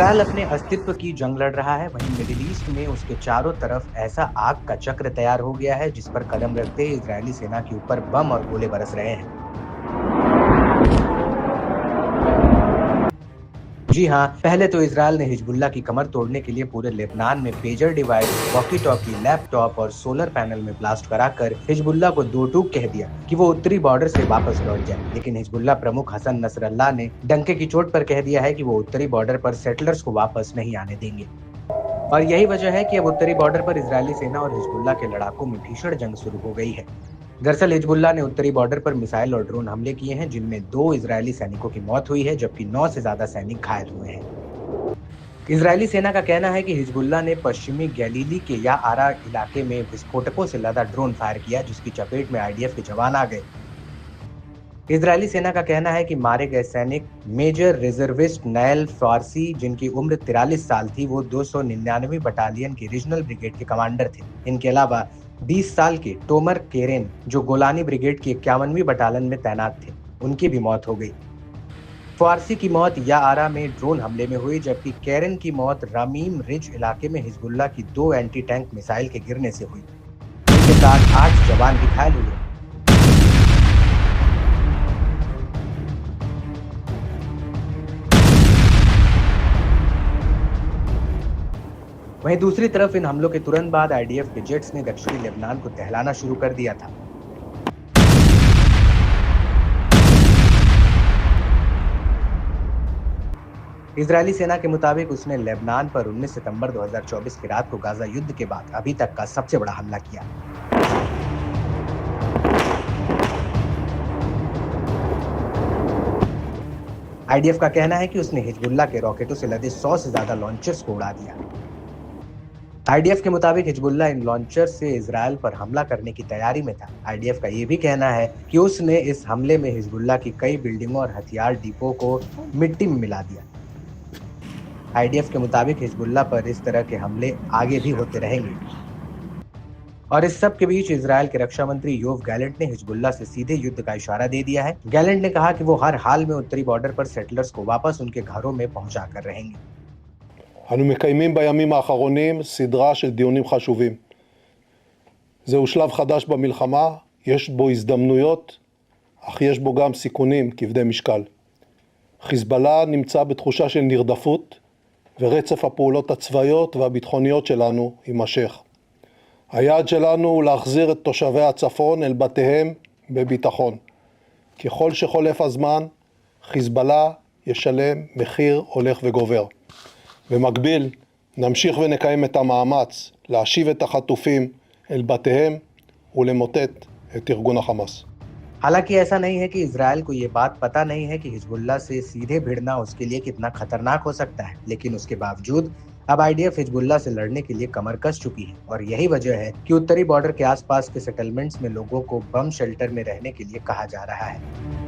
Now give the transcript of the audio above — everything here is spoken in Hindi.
इजरायल अपने अस्तित्व की जंग लड़ रहा है, वहीं मिडिल ईस्ट में उसके चारों तरफ ऐसा आग का चक्र तैयार हो गया है जिस पर कदम रखते ही इजरायली सेना के ऊपर बम और गोले बरस रहे हैं। जी हाँ, पहले तो इजरायल ने हिजबुल्लाह की कमर तोड़ने के लिए पूरे लेबनान में pager device, walkie talkie, laptop और सोलर पैनल में ब्लास्ट कराकर हिजबुल्लाह को दो टूक कह दिया कि वो उत्तरी बॉर्डर से वापस लौट जाए। लेकिन हिजबुल्लाह प्रमुख हसन नसरल्लाह ने डंके की चोट पर कह दिया है कि वो उत्तरी बॉर्डर पर सेटलर्स को वापस नहीं आने देंगे। और यही वजह है कि अब उत्तरी बॉर्डर पर इजरायली सेना और हिजबुल्लाह के लड़ाकों में भीषण जंग शुरू हो गई है। दरअसल हिजबुल्लाह ने उत्तरी बॉर्डर पर मिसाइल और ड्रोन हमले किए हैं, जिनमें 2 इजरायली सैनिकों की मौत हुई है, जबकि 9 से ज्यादा सैनिक घायल हुए हैं। इजरायली सेना का कहना है कि हिजबुल्लाह ने पश्चिमी गैलीली के याआरा इलाके में विस्फोटकों से लदा ड्रोन फायर किया, जिसकी चपेट में आईडीएफ के जवान आ गए। इजरायली सेना का कहना है कि मारे गए सैनिक मेजर रिजर्विस्ट नैल फारसी, जिनकी उम्र 43 साल थी, वो 299वीं बटालियन की रीजनल ब्रिगेड के कमांडर थे। इनके अलावा 20 साल के टोमर केरेन, जो गोलानी ब्रिगेड की 51वीं बटालियन में तैनात थे, उनकी भी मौत हो गई। फारसी की मौत याआरा में ड्रोन हमले में हुई, जबकि केरेन की मौत रामीम रिज इलाके में हिजबुल्लाह की 2 एंटी टैंक मिसाइल के गिरने से हुई। इनके साथ 8 जवान भी घायल हुए। वहीं दूसरी तरफ इन हमलों के तुरंत बाद आईडीएफ के जेट्स ने दक्षिणी लेबनान को दहलाना शुरू कर दिया था। इजरायली सेना के मुताबिक उसने लेबनान पर 19 सितंबर 2024 की रात को गाजा युद्ध के बाद अभी तक का सबसे बड़ा हमला किया। आईडीएफ का कहना है कि उसने हिजबुल्लाह के रॉकेटों से लदे 100 से ज्यादा लॉन्चर्स को उड़ा दिया। आईडीएफ के मुताबिक हिजबुल्लाह इन लॉन्चर से इजरायल पर हमला करने की तैयारी में था। आईडीएफ का ये भी कहना है कि उसने इस हमले में हिजबुल्लाह की कई बिल्डिंगों और हथियार डिपो को मिट्टी में मिला दिया। आईडीएफ के मुताबिक हिजबुल्लाह पर इस तरह के हमले आगे भी होते रहेंगे। और इस सब के बीच इजरायल के रक्षा मंत्री योव गैलेंट ने हिजबुल्लाह से सीधे युद्ध का इशारा दे दिया है। गैलेंट ने कहा कि वो हर हाल में उत्तरी बॉर्डर पर सेटलर्स को वापस उनके घरों में पहुंचा कर रहेंगे। אנו מקיימים בימים האחרונים סדרה של דיונים חשובים. זהו שלב חדש במלחמה, יש בו הזדמנויות, אך יש בו גם סיכונים כבדי משקל. חיזבאללה נמצא בתחושה של נרדפות, ורצף הפעולות הצבאיות והביטחוניות שלנו יימשך. היעד שלנו הוא להחזיר את תושבי הצפון אל בתיהם בביטחון. ככל שחולף הזמן, חיזבאללה ישלם מחיר הולך וגובר. במקביל, נמשיך ונקיים את המאמץ להשיב את החטופים אל בתיהם ולמוטט את ארגון החמאס. हालांकि ऐसा नहीं है कि इजरायल को ये बात पता नहीं है कि हिजबुल्लाह से सीधे भिड़ना उसके लिए कितना खतरनाक हो सकता है, लेकिन उसके बावजूद अब आईडीएफ हिजबुल्लाह से लड़ने के लिए कमर कस चुकी है। और यही वजह है कि उत्तरी बॉर्डर के आसपास के सेटलमेंट्स में लोगों को बम शेल्टर में रहने के लिए कहा जा रहा है।